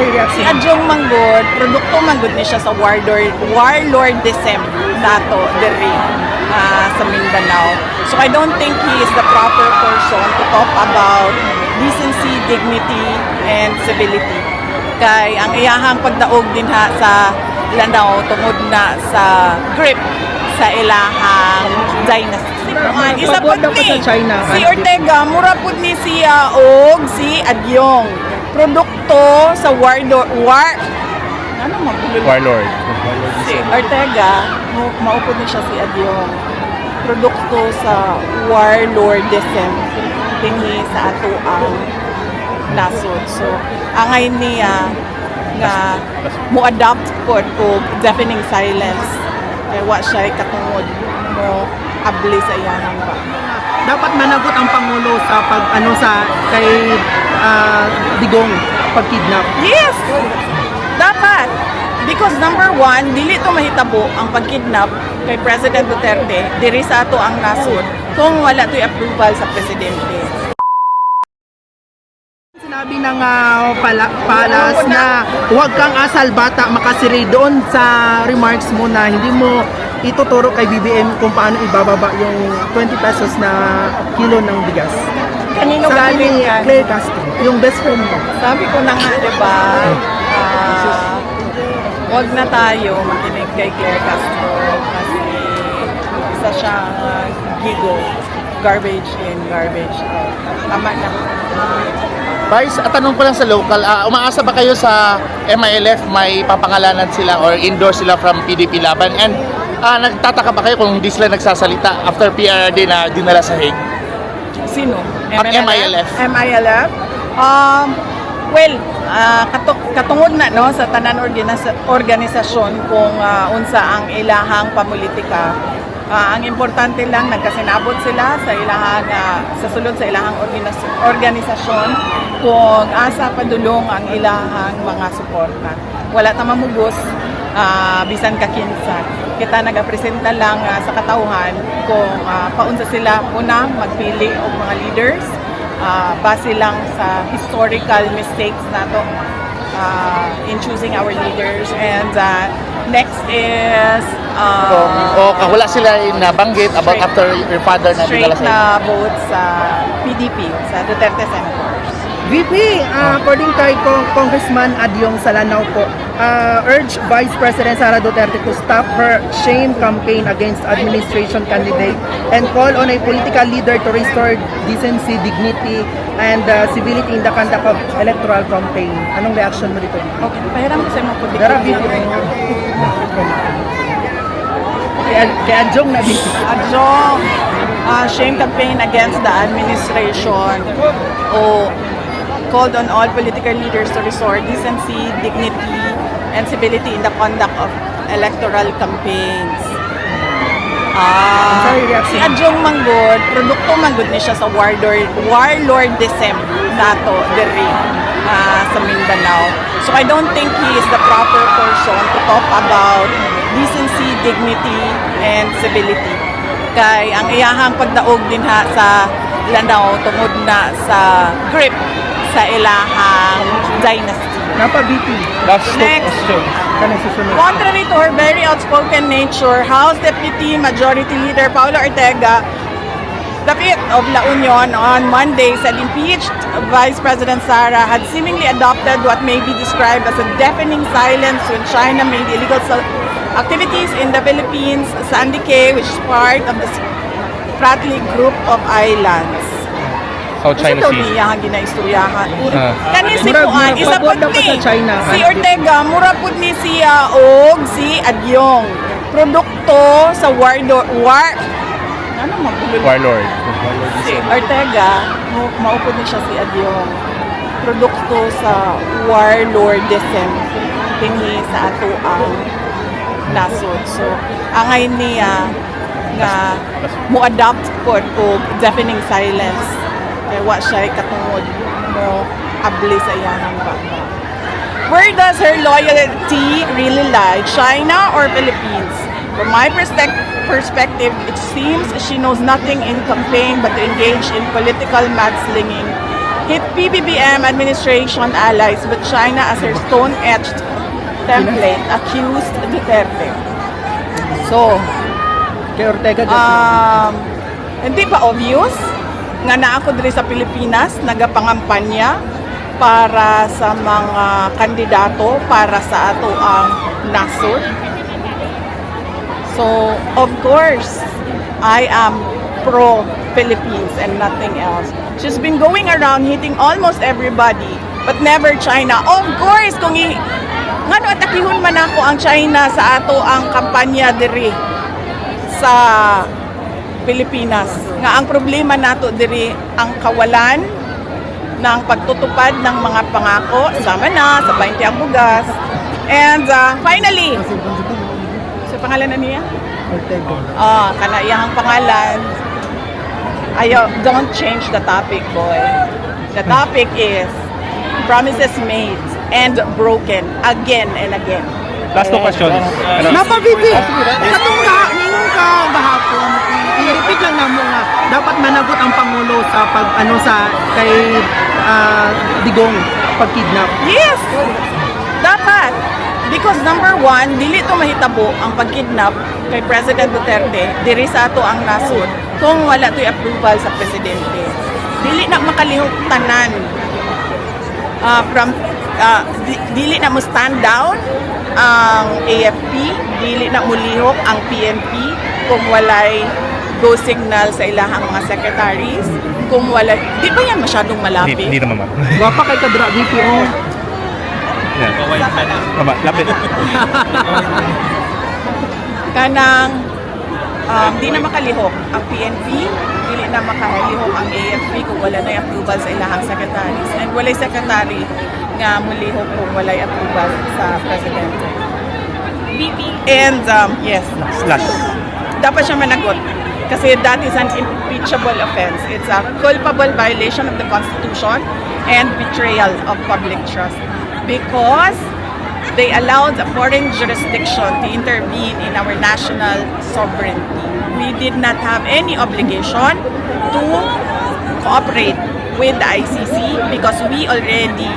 Sorry, reaction. Si Adjong Manggod, produkto manggod ni siya sa warlordism nato diri sa Mindanao. So I don't think he is the proper person to talk about decency, dignity, and civility. Kay ang iyahang pagdaog din ha sa Lanao tungod na sa grip sa ilahang dynasty. Isa Pabor po daw pa sa ni China. si Ortega, mura po ni siya og si Adyong. Produkto sa ano Warlord. si Ortega, maupod ni siya si Adyong. Produkto sa warlordism dinhi sa ato ang nasod. So, angay niya nga mo-adopt po og deafening silence. Kaya wa siya katungod mo abli sa iyahang ba. Dapat managot ang Pangulo sa kay Digong pagkidnap. Yes! Dapat! Because number one, dili to mahitabo ang pagkidnap kay President Duterte diri sa ato ang nasod kung wala to'y approval sa presidente. Sinabi ng palas na huwag kang asal bata makasiri doon sa remarks mo na hindi mo ituturo kay BBM kung paano ibababa yung 20 pesos na kilo ng bigas. Kanino Sabi galing ni yan? Claire Castro, yung best friend mo. Sabi ko na nga, diba, huwag na tayo makinig kay Claire Castro kasi isa siyang gigo. Garbage in, garbage out. Tama na. Vice, tanong ko lang sa local, umaasa ba kayo sa MILF may papangalanan sila or endorse sila from PDP Laban? And nagtataka ba kayo kung hindi sila nagsasalita after PRD na dinala sa Hague? Sino? Ang MILF. MILF? Well, katungod na no sa tanan organisasyon kung unsa ang ilahang pamulitika. Ang importante lang nagkasinabot sila sa ilahang sa sulod sa ilahang organisasyon kung asa padulong ang ilahang mga suporta. Wala ta mamugos bisan ka kinsa. Kita nagapresenta lang sa katauhan kung paunsa sila una magpili og mga leaders base lang sa historical mistakes nato in choosing our leaders. And next is wala sila nabanggit about after your father na straight dinala sa Hague? na vote sa PDP, sa Duterte Senators. VP, according kay Congressman Adyong sa Lanao po, urge Vice President Sara Duterte to stop her shame campaign against administration candidate and call on a political leader to restore decency, dignity, and civility in the conduct of electoral campaign. Anong reaction mo dito? Okay, pahiram ko sa mga po Dara, VP. Kay Adyong na VP. Adjong, shame campaign against the administration called on all political leaders to restore decency, dignity, and civility in the conduct of electoral campaigns. Sorry, reaction. Si Adjong Manggod, produkto manggod ni siya sa warlordism nato diri sa Mindanao. So I don't think he is the proper person to talk about decency, dignity, and civility. Kay ang iyahang pagdaog din ha sa Lanao tungod na sa grip sa ilahang dynasty. Napa VP. Next. Kanang susunod. Contrary to her very outspoken nature, House Deputy Majority Leader Paula Ortega, the 5th of La Union on Monday said impeached Vice President Sara had seemingly adopted what may be described as a deafening silence when China made illegal activities in the Philippines, Sandy Cay, which is part of the Spratly Group of Islands. South China Isa Sea. niya ang ginaistoryahan. Kani si Murag- Kuan, isa pabor po daw pa sa ni China. si Ortega, mura po ni siya og si Adyong. Produkto sa warlord. Si Ortega, maupod ni siya si Adyong. Produkto sa warlordism dinhi sa ato ang nasod. So, angay niya nga mo-adopt po og deafening silence. Kaya wa siya katungod mo abli sa iyahang ba. Where does her loyalty really lie? China or Philippines? From my perspective, it seems she knows nothing in campaign but to engage in political mudslinging hit PBBM administration allies with China as her stone-etched template, accused Duterte. So, Kay Ortega, hindi ba obvious nga naa ako diri sa Pilipinas nagapangampanya para sa mga kandidato para sa ato ang nasod? So, of course, I am pro-Philippines and nothing else. She's been going around hitting almost everybody, but never China. Of course, kung ngano atakihon man ako ang China sa ato ang kampanya diri sa Pilipinas. Nga ang problema nato diri ang kawalan ng pagtutupad ng mga pangako, sama na sa 20 ang bugas. And finally, sa pangalan na niya? Ortega. Kana iyang pangalan. Don't change the topic, boy. The topic is promises made and broken again and again. Last two questions. Napa VP, katong ningon ka gahapon, i-repeat lang namo nga dapat managot ang pangulo sa sa kay Digong pagkidnap. Yes! Dapat! Because number one, dili to mahitabo ang pagkidnap kay President Duterte diri sa ato ang nasod kung wala to'y approval sa presidente. Dili na makalihok tanan dili na mo stand down ang AFP, dili na mo lihok ang PNP kung walay go signal sa ilahang mga secretaries, kung walay, di ba yan masyadong malapit? Hindi naman, ma'am. Gwapa kay kadra VP oh. Yan. Tama, lapit. Kanang di na makalihok ang PNP, dili na makalihok ang AFP kung wala na approval sa ilahang secretaries. And walay secretary nga mulihok kung walay approval sa presidente. And yes, Last. dapat siya managot kasi that is an impeachable offense. It's a culpable violation of the Constitution and betrayal of public trust because they allowed a foreign jurisdiction to intervene in our national sovereignty. We did not have any obligation to cooperate with the ICC because we already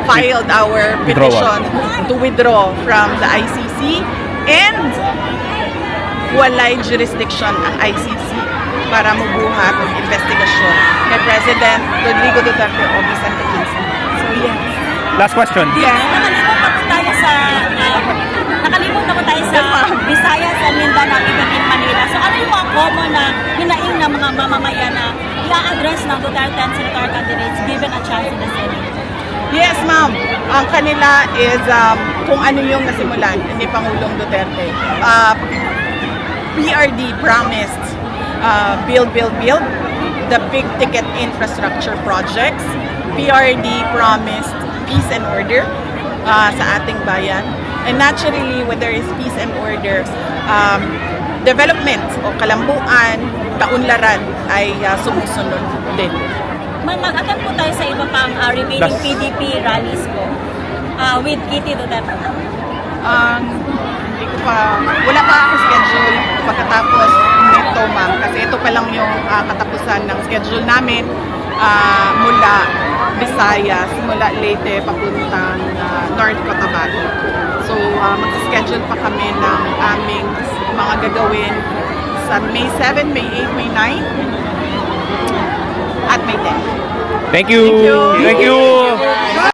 filed our petition to withdraw from the ICC and walay jurisdiction ang ICC para mubuhat ng investigasyon kay President Rodrigo Duterte o Vicente Quinzon. So yes. Last question. Yeah. Nakalimot na po tayo sa Visayas and Mindanao, even in Manila. So ano yung mga common na hinaing ng mga mamamayan na i-address ng Duterte and Senator candidates given a chance in the Senate? Yes, ma'am. Ang kanila is kung ano yung nasimulan ni Pangulong Duterte. PRD promised build, the big ticket infrastructure projects. PRD promised peace and order sa ating bayan. And naturally, when there is peace and order, development o kalambuan, kaunlaran ay sumusunod din. Mag-attend po tayo sa iba pang remaining Last. PDP rallies po with Kitty Duterte. Hindi ko pa, wala pa ako schedule pagkatapos nito, ma'am. Kasi ito pa lang yung katapusan ng schedule namin mula Visayas, mula Leyte, papuntang North Cotabato. So, mag-schedule pa kami ng aming mga gagawin sa May 7, May 8, May 9, at May 10. Thank you. Thank you. Thank you.